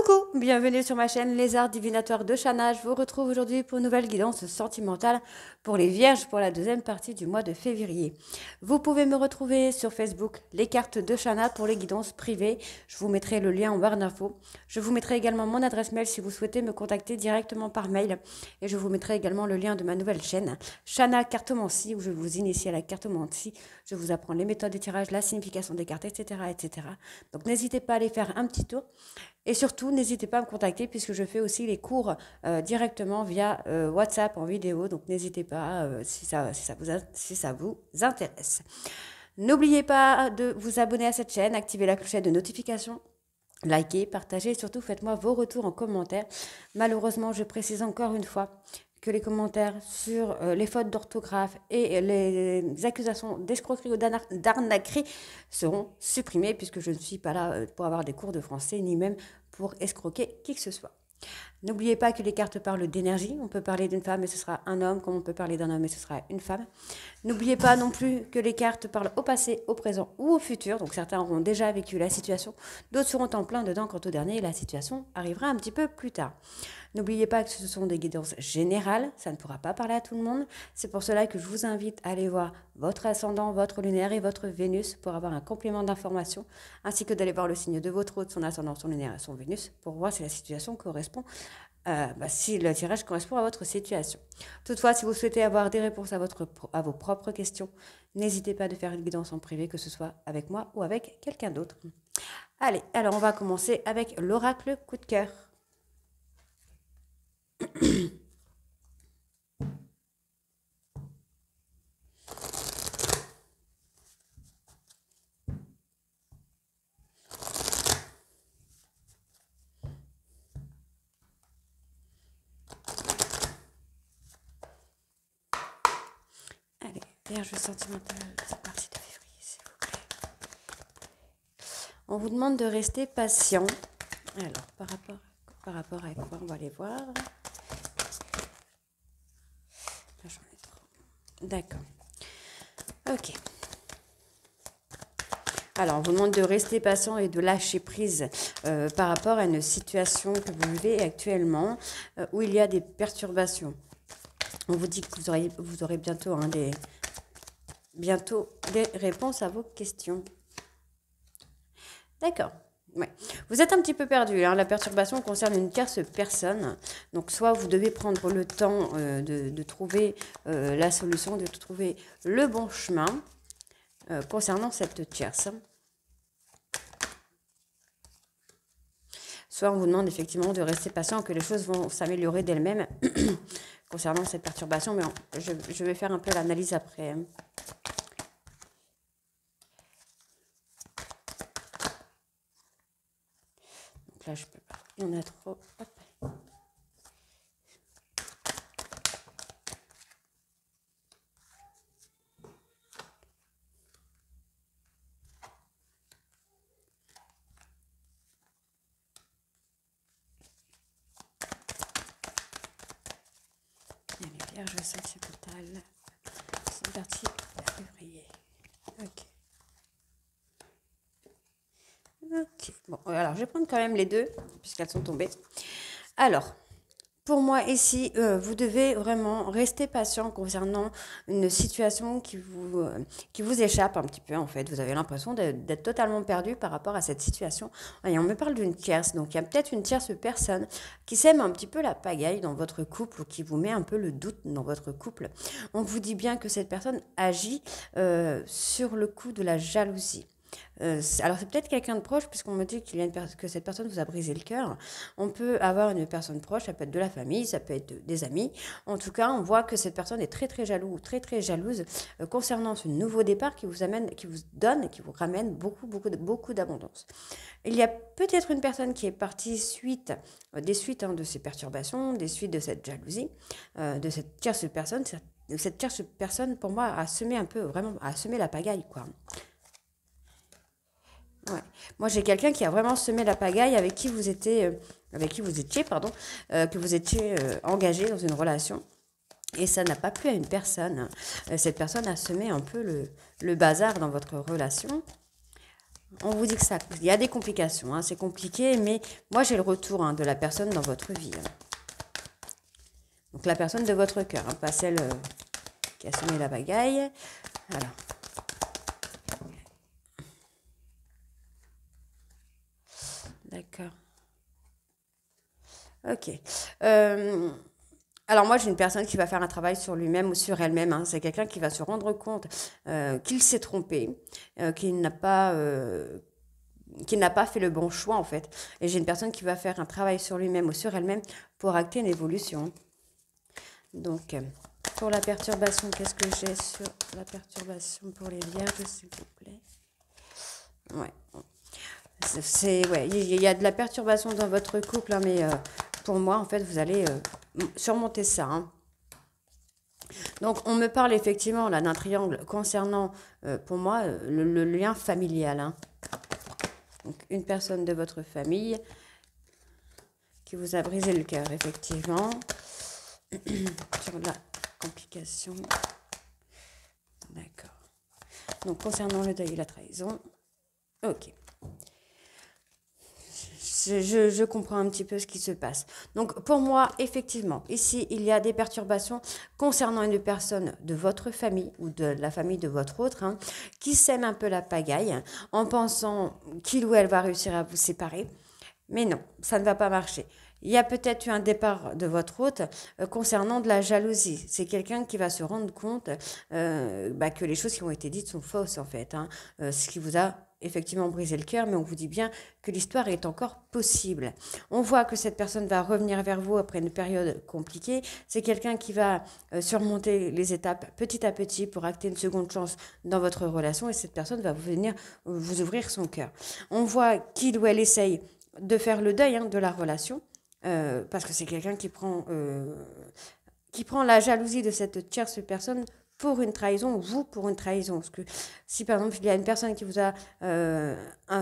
Coucou, bienvenue sur ma chaîne Les Arts Divinatoires de Shana. Je vous retrouve aujourd'hui pour une nouvelle guidance sentimentale pour les Vierges pour la deuxième partie du mois de février. Vous pouvez me retrouver sur Facebook, les cartes de Shana pour les guidances privées. Je vous mettrai le lien en barre d'infos. Je vous mettrai également mon adresse mail si vous souhaitez me contacter directement par mail. Et je vous mettrai également le lien de ma nouvelle chaîne, Shana Cartomancie, où je vous initie à la cartomancie. Je vous apprends les méthodes de tirage, la signification des cartes, etc. etc. Donc n'hésitez pas à aller faire un petit tour. Et surtout, n'hésitez pas à me contacter puisque je fais aussi les cours directement via WhatsApp en vidéo. Donc n'hésitez pas si ça vous intéresse. N'oubliez pas de vous abonner à cette chaîne, activer la clochette de notification, likez, partagez et surtout faites-moi vos retours en commentaire. Malheureusement, je précise encore une fois que les commentaires sur les fautes d'orthographe et les accusations d'escroquerie ou d'arnaquerie seront supprimés puisque je ne suis pas là pour avoir des cours de français ni même pour escroquer qui que ce soit. N'oubliez pas que les cartes parlent d'énergie. On peut parler d'une femme et ce sera un homme, comme on peut parler d'un homme et ce sera une femme. N'oubliez pas non plus que les cartes parlent au passé, au présent ou au futur. Donc certains auront déjà vécu la situation, d'autres seront en plein dedans quant au dernier et la situation arrivera un petit peu plus tard. N'oubliez pas que ce sont des guidances générales, ça ne pourra pas parler à tout le monde. C'est pour cela que je vous invite à aller voir votre ascendant, votre lunaire et votre Vénus pour avoir un complément d'information, ainsi que d'aller voir le signe de votre hôte, son ascendant, son lunaire et son Vénus, pour voir si la situation correspond, si le tirage correspond à votre situation. Toutefois, si vous souhaitez avoir des réponses à vos propres questions, n'hésitez pas à faire une guidance en privé, que ce soit avec moi ou avec quelqu'un d'autre. Allez, alors on va commencer avec l'oracle coup de cœur. Allez, Vierge sentimentale, c'est parti de février, s'il vous plaît. On vous demande de rester patient. Alors, par rapport à quoi on va aller voir. Là, j'en ai trop. D'accord. Ok. Alors, on vous demande de rester patient et de lâcher prise par rapport à une situation que vous vivez actuellement où il y a des perturbations. On vous dit que vous aurez bientôt, bientôt des réponses à vos questions. D'accord. Ouais. Vous êtes un petit peu perdu. Hein. La perturbation concerne une tierce personne. Donc, soit vous devez prendre le temps de trouver la solution, de trouver le bon chemin concernant cette tierce. Soit on vous demande effectivement de rester patient, que les choses vont s'améliorer d'elles-mêmes concernant cette perturbation. Mais je vais faire un peu l'analyse après. Hein. Là, je peux pas. Il y en a trop. Hop. Allez, Vierge sentimentale. C'est parti, février. Ok. Ok. Bon, alors je vais prendre quand même les deux, puisqu'elles sont tombées. Alors, pour moi ici, vous devez vraiment rester patient concernant une situation qui vous échappe un petit peu en fait. Vous avez l'impression d'être totalement perdu par rapport à cette situation. Et on me parle d'une tierce, donc il y a peut-être une tierce personne qui sème un petit peu la pagaille dans votre couple ou qui vous met un peu le doute dans votre couple. On vous dit bien que cette personne agit sur le coup de la jalousie. Alors c'est peut-être quelqu'un de proche puisqu'on me dit que cette personne vous a brisé le cœur. On peut avoir une personne proche, ça peut être de la famille, ça peut être des amis. En tout cas, on voit que cette personne est très très jalouse, très jalouse concernant ce nouveau départ qui vous donne, qui vous ramène beaucoup d'abondance. Il y a peut-être une personne qui est partie des suites de ces perturbations, des suites de cette jalousie, de cette tierce personne. Cette tierce personne, pour moi, a semé la pagaille, quoi. Ouais. Moi, j'ai quelqu'un qui a vraiment semé la pagaille avec qui vous étiez engagé dans une relation. Et ça n'a pas plu à une personne. Cette personne a semé un peu le bazar dans votre relation. On vous dit que ça, il y a des complications, hein, c'est compliqué, mais moi j'ai le retour de la personne dans votre vie. Donc la personne de votre cœur, pas celle qui a semé la bagaille. Alors. D'accord. Ok. Alors moi, j'ai une personne qui va faire un travail sur lui-même ou sur elle-même. C'est quelqu'un qui va se rendre compte qu'il s'est trompé, qu'il n'a pas fait le bon choix en fait. Et j'ai une personne qui va faire un travail sur lui-même ou sur elle-même pour acter une évolution. Donc, pour la perturbation, qu'est-ce que j'ai sur la perturbation pour les vierges, s'il vous plaît? Ouais. Ouais, il y a de la perturbation dans votre couple, mais pour moi, en fait, vous allez surmonter ça. Donc, on me parle effectivement là d'un triangle concernant, pour moi, le lien familial. Donc, une personne de votre famille qui vous a brisé le cœur, effectivement. Sur la complication. D'accord. Donc, concernant le deuil et la trahison. Ok. Je comprends un petit peu ce qui se passe. Donc, pour moi, effectivement, ici, il y a des perturbations concernant une personne de votre famille ou de la famille de votre autre qui sème un peu la pagaille en pensant qu'il ou elle va réussir à vous séparer. Mais non, ça ne va pas marcher. Il y a peut-être eu un départ de votre hôte concernant de la jalousie. C'est quelqu'un qui va se rendre compte que les choses qui ont été dites sont fausses en fait. Ce qui vous a effectivement brisé le cœur, mais on vous dit bien que l'histoire est encore possible. On voit que cette personne va revenir vers vous après une période compliquée. C'est quelqu'un qui va surmonter les étapes petit à petit pour acter une seconde chance dans votre relation et cette personne va venir vous ouvrir son cœur. On voit qu'il ou elle essaye de faire le deuil de la relation, parce que c'est quelqu'un qui prend la jalousie de cette tierce personne pour une trahison, ou vous pour une trahison. Parce que si par exemple il y a une personne qui vous a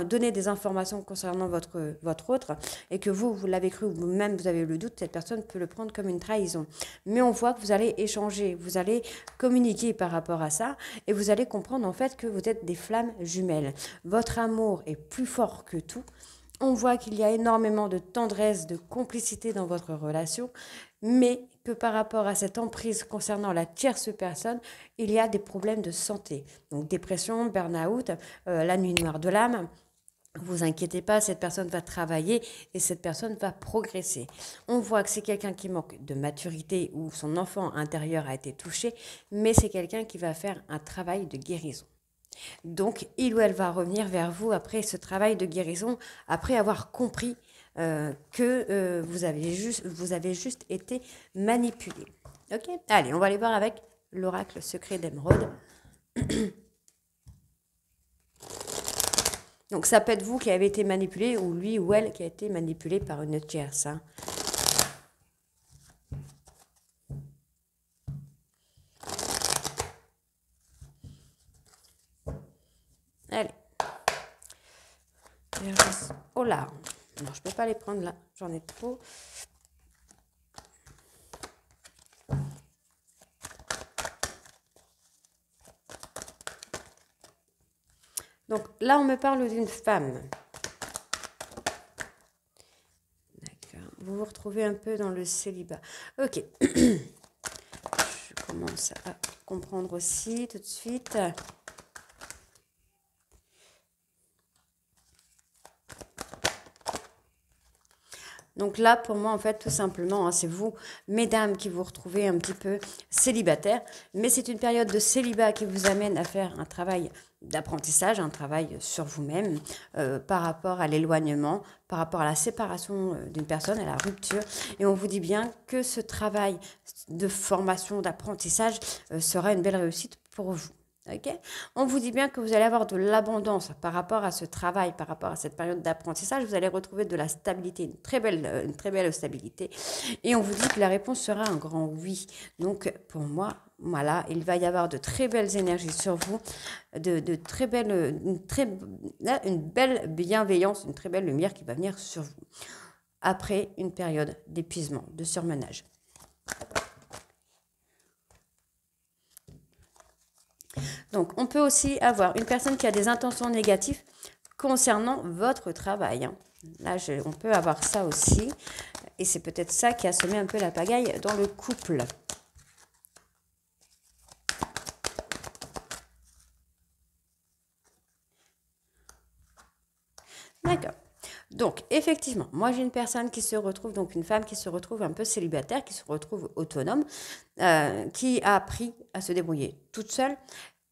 donné des informations concernant votre autre, et que vous l'avez cru, ou vous-même vous avez eu le doute, cette personne peut le prendre comme une trahison. Mais on voit que vous allez échanger, vous allez communiquer par rapport à ça, et vous allez comprendre en fait que vous êtes des flammes jumelles. Votre amour est plus fort que tout. On voit qu'il y a énormément de tendresse, de complicité dans votre relation, mais que par rapport à cette emprise concernant la tierce personne, il y a des problèmes de santé. Donc dépression, burn-out, la nuit noire de l'âme. Ne vous inquiétez pas, cette personne va travailler et cette personne va progresser. On voit que c'est quelqu'un qui manque de maturité ou son enfant intérieur a été touché, mais c'est quelqu'un qui va faire un travail de guérison. Donc, il ou elle va revenir vers vous après ce travail de guérison, après avoir compris que vous avez juste été manipulé. Ok ? Allez, on va aller voir avec l'oracle secret d'émeraude. Donc, ça peut être vous qui avez été manipulé ou lui ou elle qui a été manipulé par une tierce. Allez. Oh là. Non, je ne peux pas les prendre là. J'en ai trop. Donc là, on me parle d'une femme. D'accord. Vous vous retrouvez un peu dans le célibat. Ok. Je commence à comprendre aussi tout de suite. Donc là, pour moi, en fait, tout simplement, c'est vous, mesdames, qui vous retrouvez un petit peu célibataire. Mais c'est une période de célibat qui vous amène à faire un travail d'apprentissage, un travail sur vous-même par rapport à l'éloignement, par rapport à la séparation d'une personne, à la rupture. Et on vous dit bien que ce travail de formation, d'apprentissage sera une belle réussite pour vous. Okay. On vous dit bien que vous allez avoir de l'abondance par rapport à ce travail, par rapport à cette période d'apprentissage. Vous allez retrouver de la stabilité, une très belle stabilité. Et on vous dit que la réponse sera un grand oui. Donc, pour moi, voilà, il va y avoir de très belles énergies sur vous, une belle bienveillance, une très belle lumière qui va venir sur vous. Après une période d'épuisement, de surmenage. Donc, on peut aussi avoir une personne qui a des intentions négatives concernant votre travail. Hein. Là, on peut avoir ça aussi. Et c'est peut-être ça qui a semé un peu la pagaille dans le couple. D'accord. Donc, effectivement, moi j'ai une personne qui se retrouve, donc une femme qui se retrouve un peu célibataire, qui se retrouve autonome, qui a appris à se débrouiller toute seule.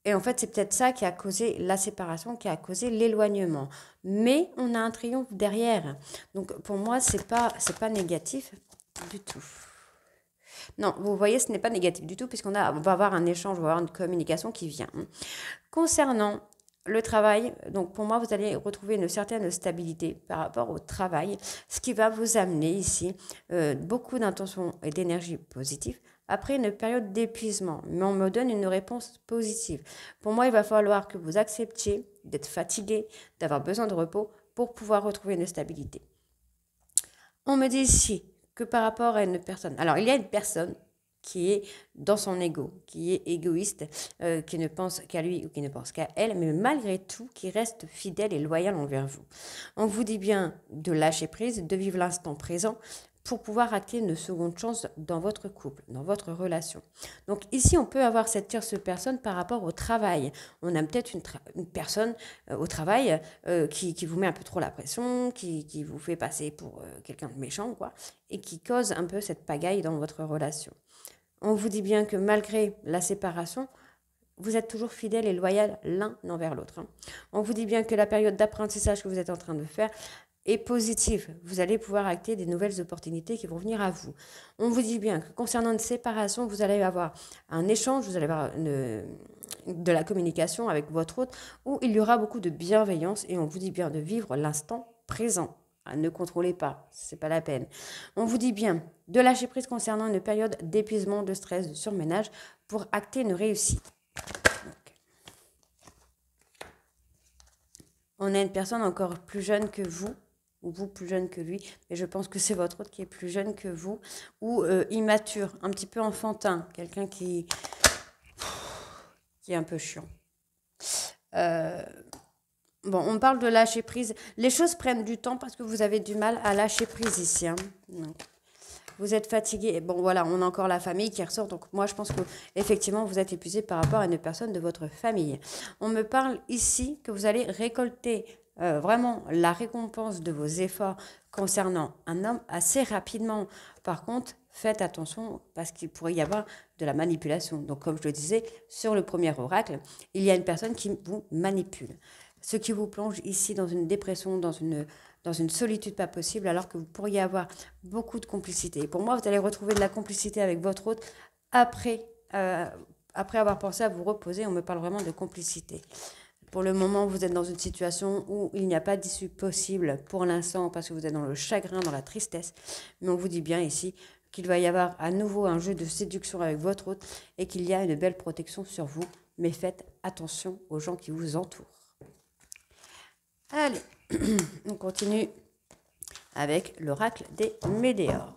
Et en fait, c'est peut-être ça qui a causé la séparation, qui a causé l'éloignement. Mais on a un triomphe derrière. Donc, pour moi, c'est pas négatif du tout. Non, vous voyez, ce n'est pas négatif du tout, puisqu'on va avoir un échange, on va avoir une communication qui vient. Concernant le travail, donc pour moi, vous allez retrouver une certaine stabilité par rapport au travail, ce qui va vous amener ici beaucoup d'intention et d'énergie positive après une période d'épuisement. Mais on me donne une réponse positive. Pour moi, il va falloir que vous acceptiez d'être fatigué, d'avoir besoin de repos pour pouvoir retrouver une stabilité. On me dit ici que par rapport à une personne, alors il y a une personne qui est dans son ego, qui est égoïste, qui ne pense qu'à lui ou qui ne pense qu'à elle, mais malgré tout, qui reste fidèle et loyal envers vous. On vous dit bien de lâcher prise, de vivre l'instant présent pour pouvoir acter une seconde chance dans votre couple, dans votre relation. Donc ici, on peut avoir cette tierce personne par rapport au travail. On a peut-être une personne au travail qui vous met un peu trop la pression, qui vous fait passer pour quelqu'un de méchant, quoi, et qui cause un peu cette pagaille dans votre relation. On vous dit bien que malgré la séparation, vous êtes toujours fidèles et loyal l'un envers l'autre. Hein. On vous dit bien que la période d'apprentissage que vous êtes en train de faire est positive. Vous allez pouvoir acter des nouvelles opportunités qui vont venir à vous. On vous dit bien que concernant une séparation, vous allez avoir un échange, vous allez avoir de la communication avec votre hôte où il y aura beaucoup de bienveillance et on vous dit bien de vivre l'instant présent. Ne contrôlez pas, c'est pas la peine. On vous dit bien de lâcher prise concernant une période d'épuisement, de stress, de surménage pour acter une réussite. Donc, on a une personne encore plus jeune que vous, ou vous plus jeune que lui, mais je pense que c'est votre autre qui est plus jeune que vous, ou immature, un petit peu enfantin, quelqu'un qui est un peu chiant. Bon, on parle de lâcher prise. Les choses prennent du temps parce que vous avez du mal à lâcher prise ici. Hein. Vous êtes fatigué. Bon, voilà, on a encore la famille qui ressort. Donc, moi, je pense que effectivement, vous êtes épuisé par rapport à une personne de votre famille. On me parle ici que vous allez récolter vraiment la récompense de vos efforts concernant un homme assez rapidement. Par contre, faites attention parce qu'il pourrait y avoir de la manipulation. Donc, comme je le disais, sur le premier oracle, il y a une personne qui vous manipule. Ce qui vous plonge ici dans une dépression, dans une solitude pas possible, alors que vous pourriez avoir beaucoup de complicité. Et pour moi, vous allez retrouver de la complicité avec votre hôte après avoir pensé à vous reposer. On me parle vraiment de complicité. Pour le moment, vous êtes dans une situation où il n'y a pas d'issue possible pour l'instant parce que vous êtes dans le chagrin, dans la tristesse. Mais on vous dit bien ici qu'il va y avoir à nouveau un jeu de séduction avec votre hôte et qu'il y a une belle protection sur vous. Mais faites attention aux gens qui vous entourent. Allez, on continue avec l'oracle des météores.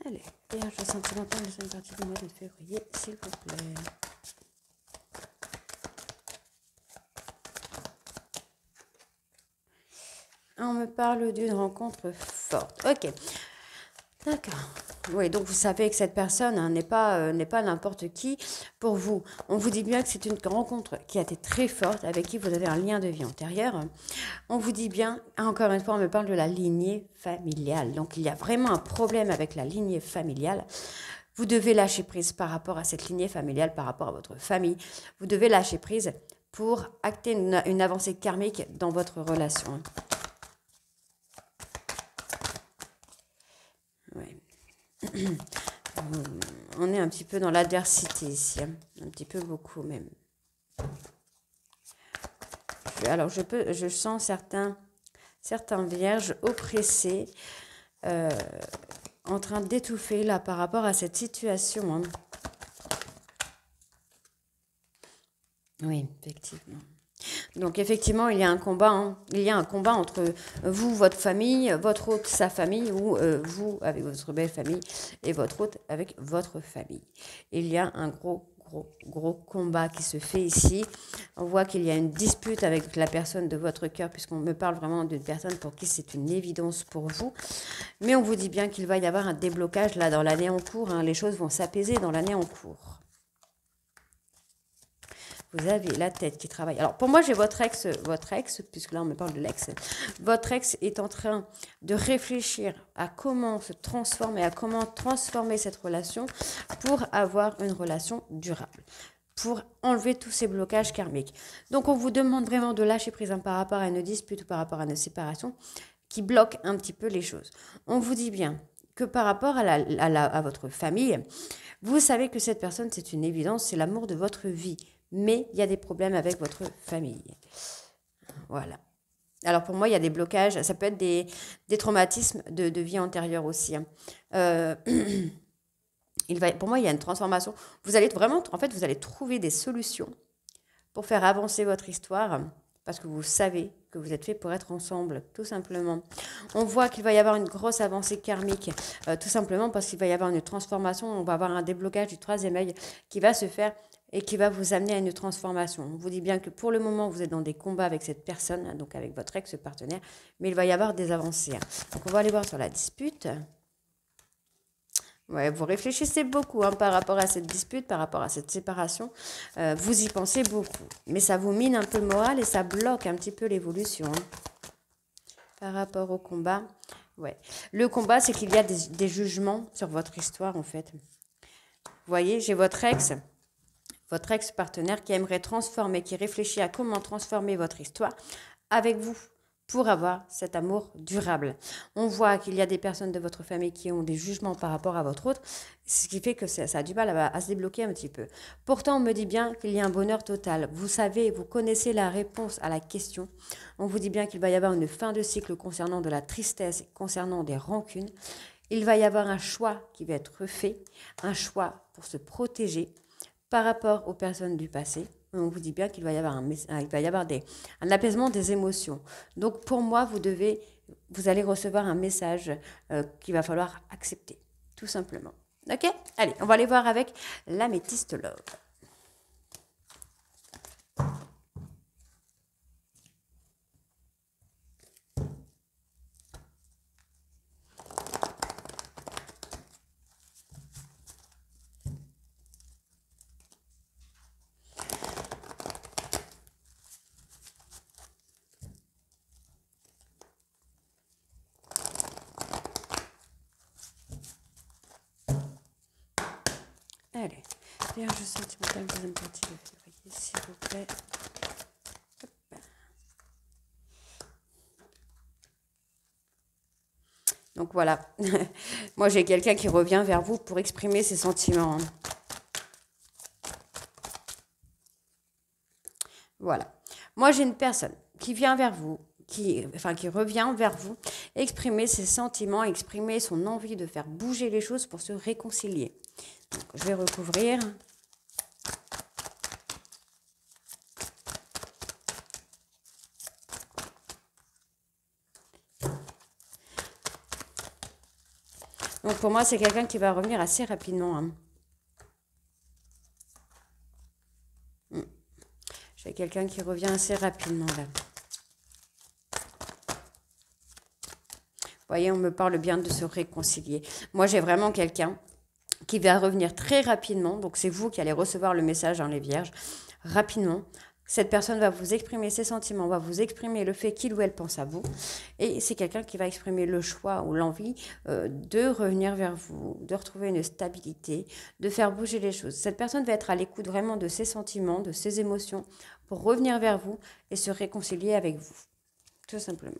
Allez, vierge sentimentale, deuxième partie du mois de février, s'il vous plaît. On me parle d'une rencontre forte. Ok, d'accord. Oui, donc vous savez que cette personne n'est pas n'importe qui pour vous. On vous dit bien que c'est une rencontre qui a été très forte, avec qui vous avez un lien de vie antérieur. On vous dit bien, encore une fois, on me parle de la lignée familiale. Donc il y a vraiment un problème avec la lignée familiale. Vous devez lâcher prise par rapport à cette lignée familiale, par rapport à votre famille. Vous devez lâcher prise pour acter une avancée karmique dans votre relation. Ouais. On est un petit peu dans l'adversité ici, hein. Un petit peu beaucoup même. Alors je sens certains vierges oppressés, en train d'étouffer là par rapport à cette situation. Hein. Oui, effectivement. Donc effectivement, il y a un combat, hein. Il y a un combat entre vous, votre famille, votre hôte, sa famille, ou vous avec votre belle famille et votre hôte avec votre famille. Il y a un gros combat qui se fait ici. On voit qu'il y a une dispute avec la personne de votre cœur, puisqu'on me parle vraiment d'une personne pour qui c'est une évidence pour vous. Mais on vous dit bien qu'il va y avoir un déblocage là dans l'année en cours, hein. Les choses vont s'apaiser dans l'année en cours. Vous avez la tête qui travaille. Alors, pour moi, j'ai votre ex, puisque là, on me parle de l'ex. Votre ex est en train de réfléchir à comment se transformer, à comment transformer cette relation pour avoir une relation durable, pour enlever tous ces blocages karmiques. Donc, on vous demande vraiment de lâcher prise par rapport à une dispute ou par rapport à une séparation qui bloque un petit peu les choses. On vous dit bien que par rapport à votre famille, vous savez que cette personne, c'est une évidence, c'est l'amour de votre vie. Mais il y a des problèmes avec votre famille. Voilà. Alors pour moi, il y a des blocages, ça peut être des traumatismes de vie antérieure aussi, hein. Pour moi, il y a une transformation. Vous allez vraiment, en fait, vous allez trouver des solutions pour faire avancer votre histoire, parce que vous savez que vous êtes fait pour être ensemble, tout simplement. On voit qu'il va y avoir une grosse avancée karmique, tout simplement parce qu'il va y avoir une transformation, on va avoir un déblocage du troisième œil qui va se faire et qui va vous amener à une transformation. On vous dit bien que pour le moment, vous êtes dans des combats avec cette personne, donc avec votre ex-partenaire, mais il va y avoir des avancées. Donc on va aller voir sur la dispute. Ouais, vous réfléchissez beaucoup, hein, par rapport à cette dispute, par rapport à cette séparation. Vous y pensez beaucoup. Mais ça vous mine un peu le moral et ça bloque un petit peu l'évolution, hein. Par rapport au combat, ouais. Le combat, c'est qu'il y a des jugements sur votre histoire, en fait. Vous voyez, j'ai votre ex-partenaire qui aimerait transformer, qui réfléchit à comment transformer votre histoire avec vous pour avoir cet amour durable. On voit qu'il y a des personnes de votre famille qui ont des jugements par rapport à votre autre, ce qui fait que ça a du mal à se débloquer un petit peu. Pourtant, on me dit bien qu'il y a un bonheur total. Vous savez, vous connaissez la réponse à la question. On vous dit bien qu'il va y avoir une fin de cycle concernant de la tristesse, concernant des rancunes. Il va y avoir un choix qui va être fait, un choix pour se protéger par rapport aux personnes du passé. On vous dit bien qu'il va y avoir un apaisement des émotions. Donc pour moi, vous allez recevoir un message qu'il va falloir accepter, tout simplement. Ok? Allez, on va aller voir avec l'améthyste love. Allez, vierge sentimentale, deuxième partie de février, s'il vous plaît. Hop. Donc voilà, moi j'ai quelqu'un qui revient vers vous pour exprimer ses sentiments, hein. Voilà. Moi j'ai une personne qui vient vers vous, qui revient vers vous, exprimer ses sentiments, exprimer son envie de faire bouger les choses pour se réconcilier. Donc, je vais recouvrir. Donc pour moi, c'est quelqu'un qui va revenir assez rapidement, hein. J'ai quelqu'un qui revient assez rapidement là. Vous voyez, on me parle bien de se réconcilier. Moi, j'ai vraiment quelqu'un qui va revenir très rapidement. Donc, c'est vous qui allez recevoir le message, hein, les vierges, rapidement. Cette personne va vous exprimer ses sentiments, va vous exprimer le fait qu'il ou elle pense à vous. Et c'est quelqu'un qui va exprimer le choix ou l'envie de revenir vers vous, de retrouver une stabilité, de faire bouger les choses. Cette personne va être à l'écoute vraiment de ses sentiments, de ses émotions, pour revenir vers vous et se réconcilier avec vous, tout simplement.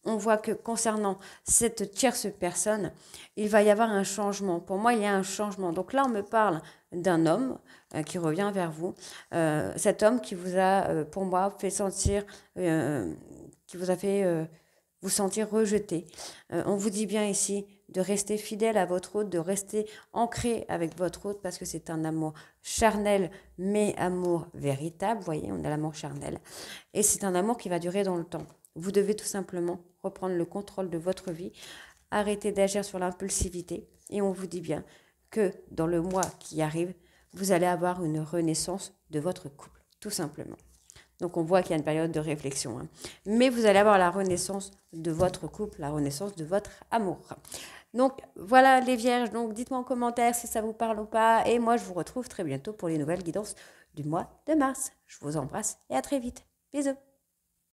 On voit que concernant cette tierce personne, il va y avoir un changement. Pour moi, il y a un changement. Donc là, on me parle d'un homme qui revient vers vous. Cet homme qui vous a, pour moi, fait sentir, qui vous a fait vous sentir rejeté. On vous dit bien ici de rester fidèle à votre hôte, de rester ancré avec votre hôte parce que c'est un amour charnel, mais amour véritable. Vous voyez, on a l'amour charnel. Et c'est un amour qui va durer dans le temps. Vous devez tout simplement reprendre le contrôle de votre vie, arrêter d'agir sur l'impulsivité. Et on vous dit bien que dans le mois qui arrive, vous allez avoir une renaissance de votre couple, tout simplement. Donc on voit qu'il y a une période de réflexion. Mais vous allez avoir la renaissance de votre couple, la renaissance de votre amour. Donc voilà les vierges, donc dites-moi en commentaire si ça vous parle ou pas. Et moi je vous retrouve très bientôt pour les nouvelles guidances du mois de mars. Je vous embrasse et à très vite. Bisous.